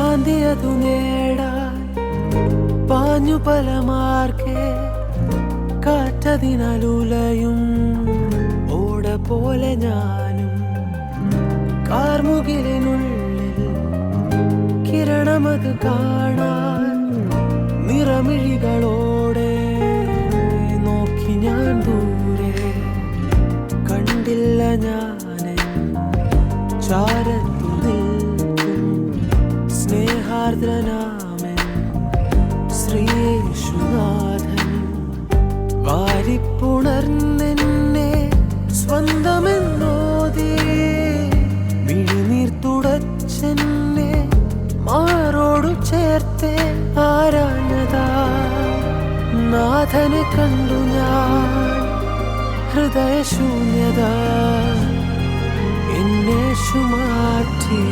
ശാന്തിയതു നേടാൻ പാഞ്ഞു പല മാർക്കെ കാറ്റതിനാലുലയും ഓട പോലെ ഞാനും കാർമുകിലിനുള്ളിൽ കിരണമത് കാണാൻ നിറമിഴികളോടെ നോക്കി ഞാൻ ദൂരെ കണ്ടില്ല ഞാനെ ചാരത്തു നിൽക്കും സ്നേഹാർദ്രനാമൻ ശ്രീയേശുനാഥൻ വാരിപ്പുണർന്നെന്നെ സ്വന്തമെന്നോതി മിഴിനീർ തുടച്ചെന്നെ മാറോടു ചേർത്തെ ആരാഞ്ഞതാ നാഥനെ കണ്ടു ഞാൻ ഹൃദയശൂന്യത എന്നേശു മാറ്റി